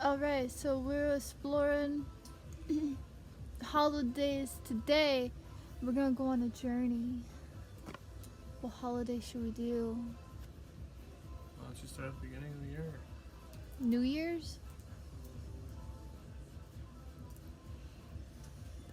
Alright, so we're exploring holidays today. We're gonna go on a journey. What holiday should we do? Why don't you start at the beginning of the year? New Year's?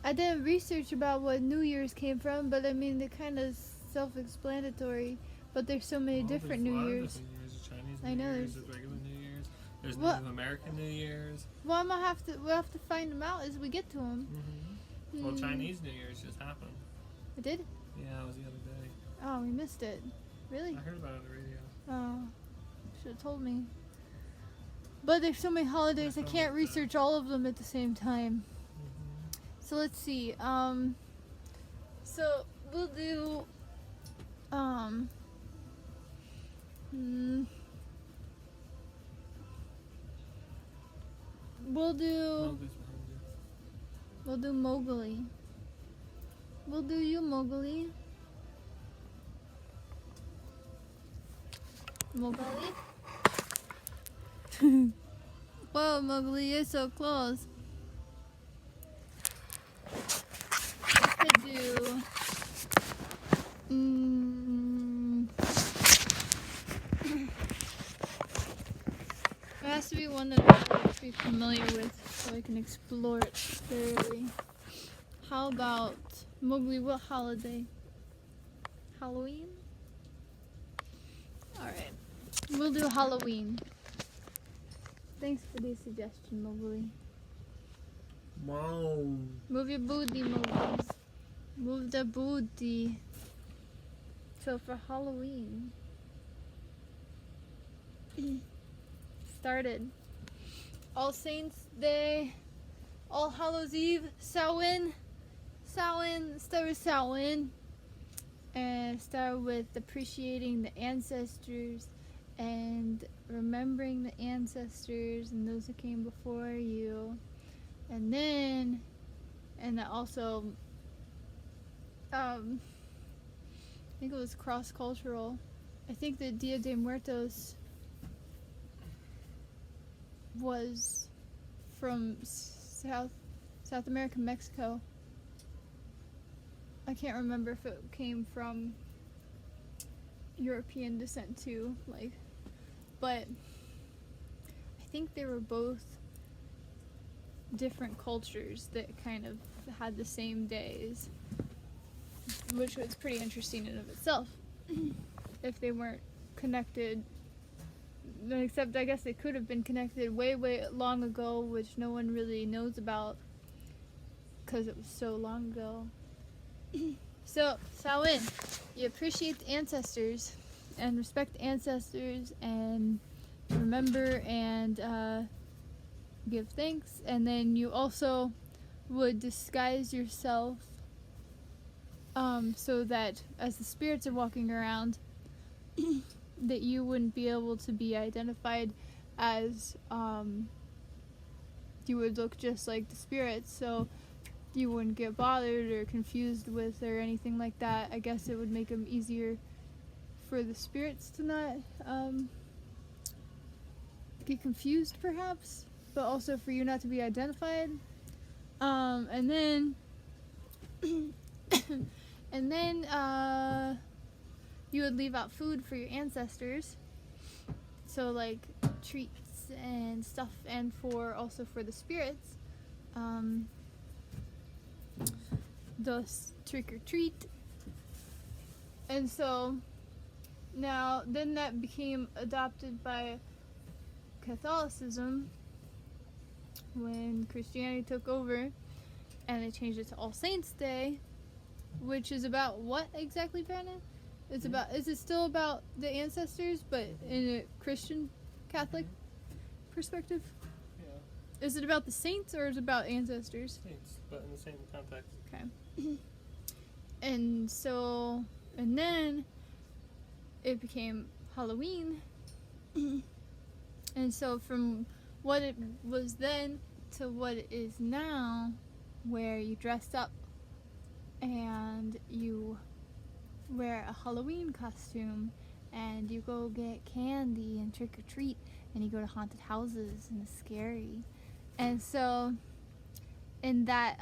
I did research about what New Year's came from, but I mean, they're kind of self-explanatory. But there's so many different New Years. Different New Years. There's Chinese I New know, Years, there's regular New Years, there's What? Native American New Years. Well, we'll have to find them out as we get to them. Well, Chinese New Year's just happened. It did? Yeah, it was the other day. Oh, we missed it. Really? I heard about it on the radio. Oh, should have told me. But there's so many holidays, I There's so can't much research all of them at the same time. Mm-hmm. So let's see. So we'll do. We'll do. We'll do Mowgli. We'll do you, Mowgli. Mowgli. Whoa, Mowgli, you're so close. We could do. It has to be one that I'll be familiar with so I can explore it thoroughly. How about Mowgli? What holiday? Halloween? Alright. We'll do Halloween. Thanks for the suggestion, Mowgli. Wow. Move your booty, Mowgli. Move the booty. So for Halloween, started All Saints Day, All Hallows Eve, Samhain, start with Samhain, and start with appreciating the ancestors and remembering the ancestors and those who came before you, and then, and also, I think it was cross-cultural. I think the Dia de Muertos was from South America, Mexico. I can't remember if it came from European descent too, but I think they were both different cultures that kind of had the same days, which was pretty interesting in of itself. If they weren't connected, except I guess they could have been connected way long ago, which no one really knows about because it was so long ago. So, Samhain, you appreciate the ancestors and respect the ancestors and remember and give thanks, and then you also would disguise yourself so that as the spirits are walking around that you wouldn't be able to be identified as you would look just like the spirits, so you wouldn't get bothered or confused with or anything like that. I guess it would make them easier for the spirits to not get confused perhaps, but also for you not to be identified. And then you would leave out food for your ancestors, so like treats and stuff, and also for the spirits, thus trick or treat. And so now then that became adopted by Catholicism when Christianity took over, and they changed it to All Saints Day, which is about what exactly, Brandon? It's about, is it still about the ancestors, but in a Christian Catholic Yeah. perspective? Is it about the saints or is it about ancestors? Saints, but in the same context. Okay. And then it became Halloween. And so from what it was then to what it is now, where you dressed up and you wear a Halloween costume and you go get candy and trick or treat and you go to haunted houses, and it's scary. And so, in that,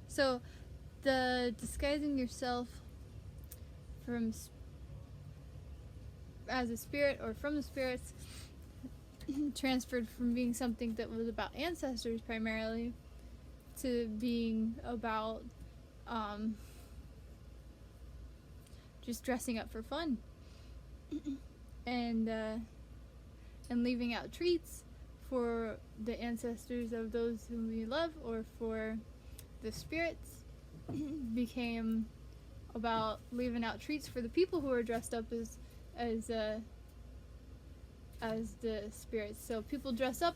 so the disguising yourself from as a spirit or from the spirits transferred from being something that was about ancestors primarily to being about just dressing up for fun and leaving out treats for the ancestors of those whom we love or for the spirits. Became about leaving out treats for the people who are dressed up as the spirits. So people dress up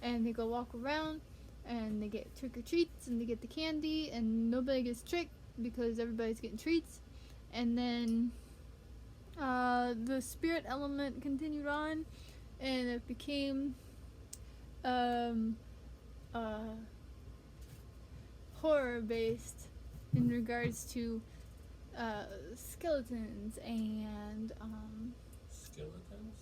and they go walk around and they get trick or treats and they get the candy and nobody gets tricked because everybody's getting treats. And then the spirit element continued on and it became horror based in regards to skeletons and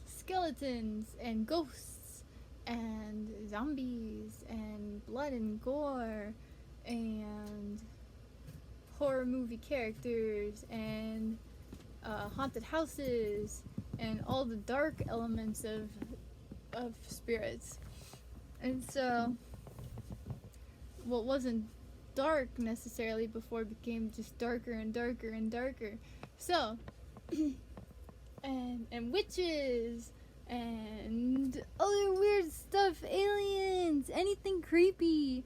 skeletons and ghosts and zombies and blood and gore and horror movie characters and haunted houses and all the dark elements of spirits. And so what wasn't dark necessarily before became just darker and darker and darker. So and witches and other weird stuff, aliens, anything creepy.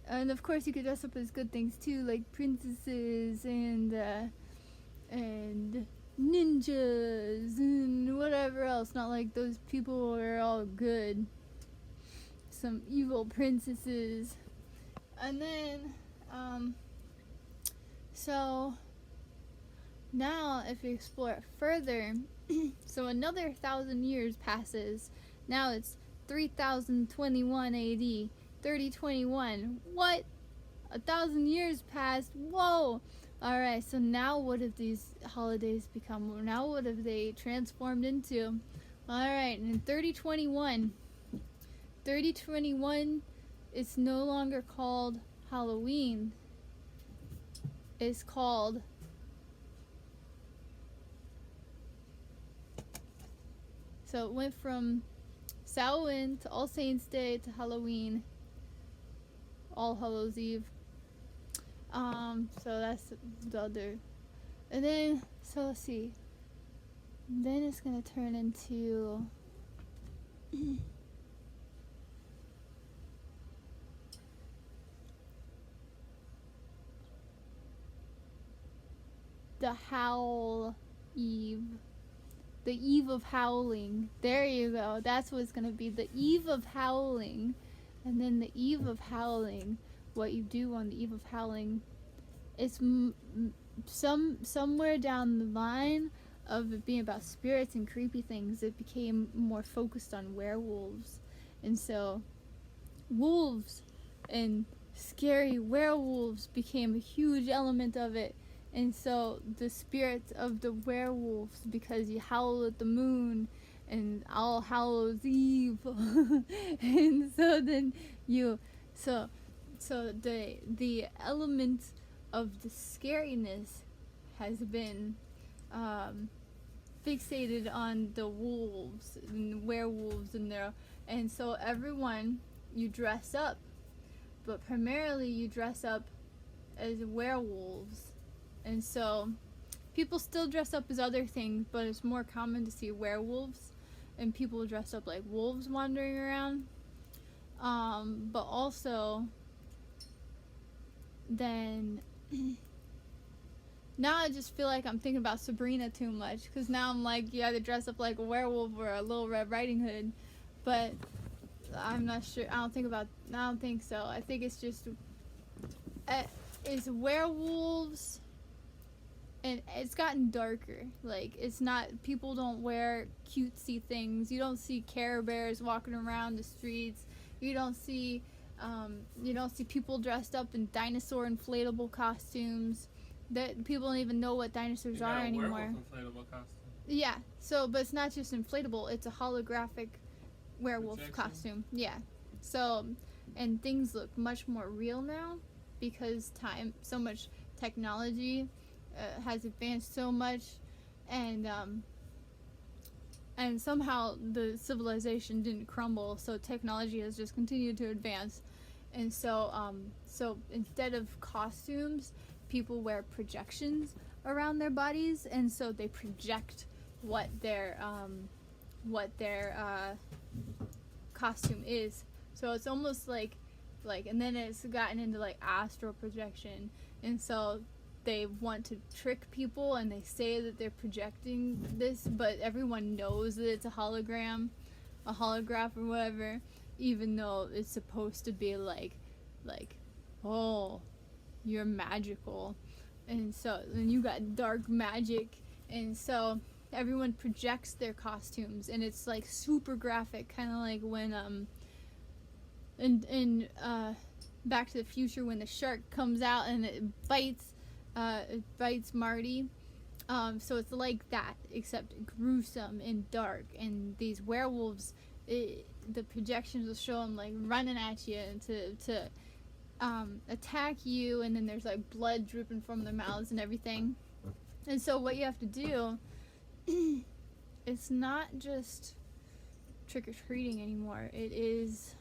And of course you could dress up as good things too, like princesses and ninjas and whatever else. Not like those people are all good. Some evil princesses. And then so now if you explore it further, so another 1,000 years passes. Now it's 3021 AD, 3021. What? 1,000 years passed. Whoa. Alright, so now what have these holidays become? Now what have they transformed into? Alright, in 3021, it's no longer called Halloween. It's called so it went from Samhain to All Saints Day to Halloween, All Hallows Eve. So that's the other. And then, so let's see. Then it's gonna turn into the Howl Eve. The Eve of Howling. There you go. That's what it's gonna be. The Eve of Howling. And then the Eve of Howling. What you do on the Eve of Howling. It's somewhere down the line of it being about spirits and creepy things. It became more focused on werewolves. And so wolves and scary werewolves became a huge element of it. And so the spirits of the werewolves, because you howl at the moon and All Hallows Eve, and so then so the element of the scariness has been fixated on the wolves and werewolves and so everyone, you dress up, but primarily you dress up as werewolves. And so people still dress up as other things, but it's more common to see werewolves and people dress up like wolves wandering around. But also then now I just feel like I'm thinking about Sabrina too much, because now I'm like, you either dress up like a werewolf or a Little Red Riding Hood, but I'm not sure. I don't think so. I think it's just it's werewolves. And it's gotten darker. Like, it's not, people don't wear cutesy things. You don't see Care Bears walking around the streets. You don't see people dressed up in dinosaur inflatable costumes. that people don't even know what dinosaurs You are got a anymore. werewolf inflatable costume. Yeah. So, but it's not just inflatable; it's a holographic werewolf Projection? costume. Yeah. So, and things look much more real now because so much technology has advanced so much, and somehow the civilization didn't crumble. So technology has just continued to advance, and so instead of costumes, people wear projections around their bodies, and so they project what their costume is. So it's almost like, and then it's gotten into like astral projection, and so they want to trick people and they say that they're projecting this, but everyone knows that it's a hologram, a holograph or whatever, even though it's supposed to be like, oh, you're magical. And so then you got dark magic, and so everyone projects their costumes, and it's like super graphic, kind of like when in Back to the Future, when the shark comes out and it bites Marty. So it's like that, except gruesome and dark. And these werewolves, the projections will show them like running at you and to attack you, and then there's like blood dripping from their mouths and everything. And so what you have to do, it's not just trick-or-treating anymore. It is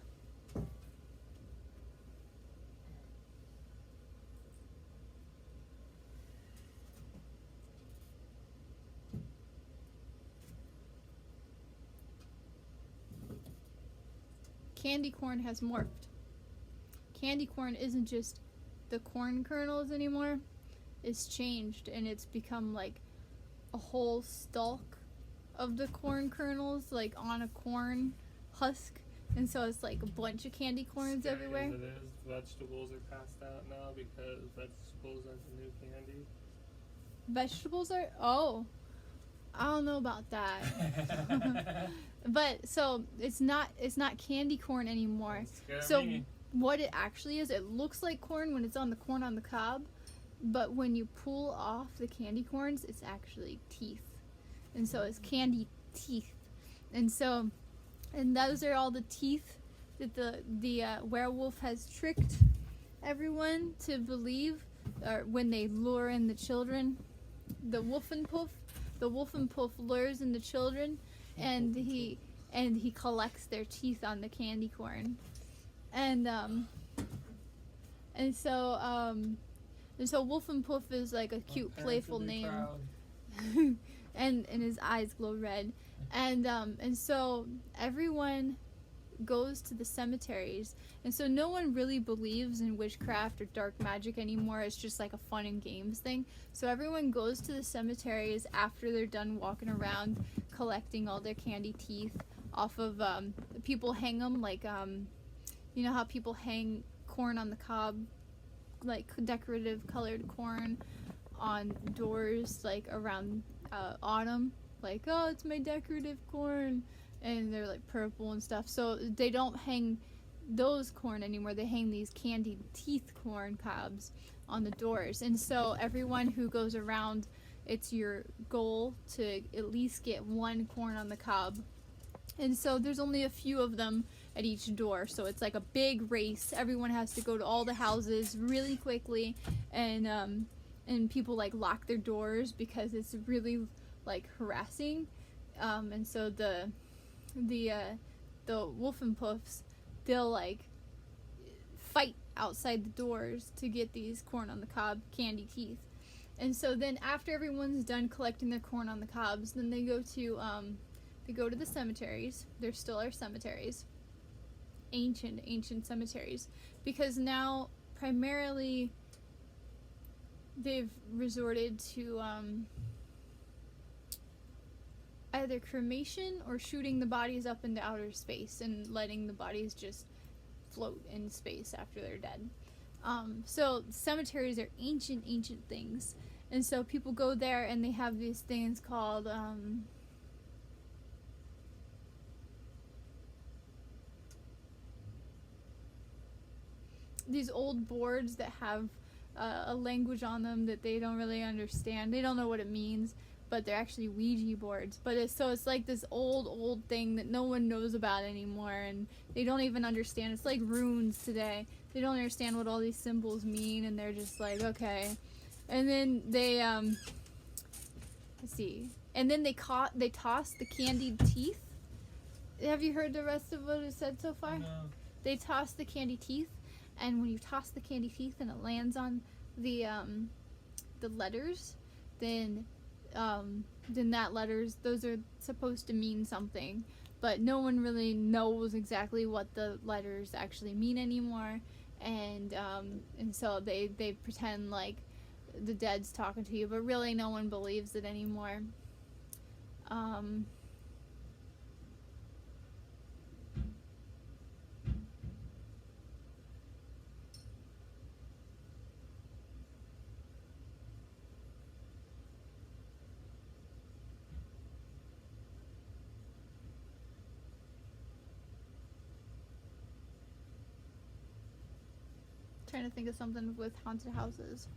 candy corn has morphed. Candy corn isn't just the corn kernels anymore. It's changed, and it's become like a whole stalk of the corn kernels, like on a corn husk. And so it's like a bunch of candy corns Scary everywhere. As it is, vegetables are passed out now because vegetables are the new candy. Vegetables are, oh, I don't know about that. But so it's not candy corn anymore. So Me. what it actually is, it looks like corn when it's on the corn on the cob, but when you pull off the candy corns, it's actually teeth. And so it's candy teeth. And those are all the teeth that the werewolf has tricked everyone to believe, or when they lure in the children. The wolf and puff lures in the children, and he collects their teeth on the candy corn. And so Wolf and Puff is like a cute, playful name. And his eyes glow red. And so everyone goes to the cemeteries, and so no one really believes in witchcraft or dark magic anymore. It's just like a fun and games thing. So everyone goes to the cemeteries after they're done walking around collecting all their candy teeth off of people hang them like you know how people hang corn on the cob, like decorative colored corn on doors, like around autumn, like, oh, it's my decorative corn, and they're like purple and stuff. So they don't hang those corn anymore. They hang these candied teeth corn cobs on the doors. And so everyone who goes around, it's your goal to at least get one corn on the cob. And so there's only a few of them at each door, so it's like a big race. Everyone has to go to all the houses really quickly, and people like lock their doors because it's really like harassing. And so the Wolf and Puffs, they'll like fight outside the doors to get these corn on the cob candy teeth. And so then after everyone's done collecting their corn on the cobs, then they go to the cemeteries. There still are cemeteries, ancient cemeteries, because now primarily they've resorted to either cremation or shooting the bodies up into outer space and letting the bodies just float in space after they're dead. So cemeteries are ancient things, and so people go there and they have these things called these old boards that have a language on them that they don't really understand. They don't know what it means, but they're actually Ouija boards. But it's like this old thing that no one knows about anymore, and they don't even understand. It's like runes today. They don't understand what all these symbols mean, and they're just like, okay. And then they let's see. And then they toss the candied teeth. Have you heard the rest of what it said so far? No. They toss the candy teeth, and when you toss the candy teeth and it lands on the letters, then that letters, those are supposed to mean something, but no one really knows exactly what the letters actually mean anymore, and so they pretend like the dead's talking to you, but really no one believes it anymore. Trying to think of something with haunted houses.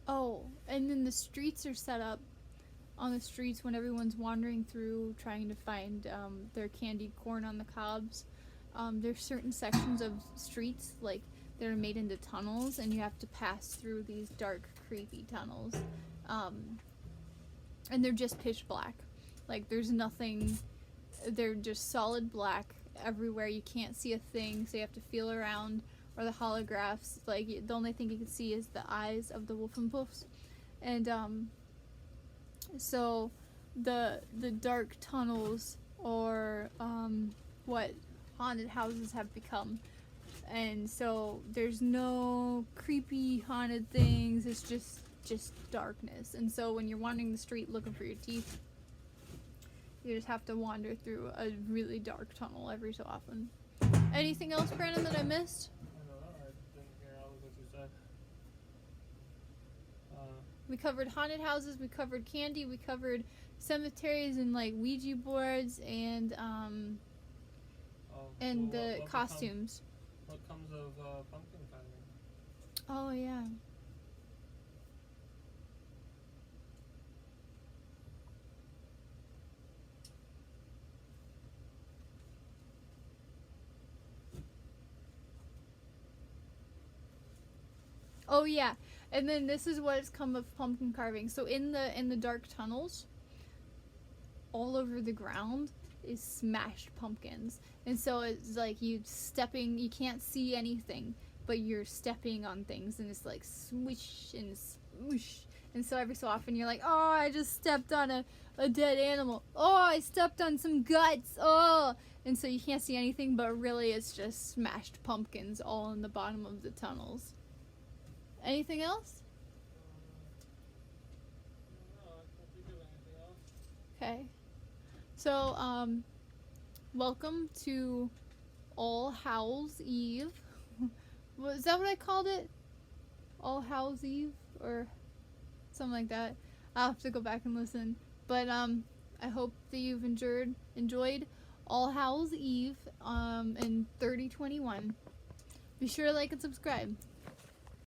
Oh, and then the streets are set up on the streets when everyone's wandering through trying to find their candied corn on the cobs. There's certain sections of streets like that are made into tunnels, and you have to pass through these dark, creepy tunnels. And they're just pitch black. Like there's nothing. They're just solid black everywhere. You can't see a thing, so you have to feel around. Or the holographs, like the only thing you can see is the eyes of the Wolfenpuffs, and so the dark tunnels are what haunted houses have become, and so there's no creepy haunted things. It's just darkness, and so when you're wandering the street looking for your teeth, you just have to wander through a really dark tunnel every so often. Anything else, Brandon, that I missed? We covered haunted houses, we covered candy, we covered cemeteries and like Ouija boards and the costumes. What comes of pumpkin carving? Oh yeah. Oh yeah. And then this is what has come of pumpkin carving. So in the dark tunnels, all over the ground is smashed pumpkins. And so it's like you can't see anything, but you're stepping on things, and it's like swish and swoosh. And so every so often you're like, oh, I just stepped on a dead animal. Oh, I stepped on some guts. Oh. And so you can't see anything, but really it's just smashed pumpkins all in the bottom of the tunnels. Anything else? No, I can't think of anything else. Okay. So, welcome to All Hallows Eve. Was that what I called it? All Hallows Eve? Or something like that. I'll have to go back and listen. But, I hope that you've enjoyed All Hallows Eve, in 3021. Be sure to like and subscribe.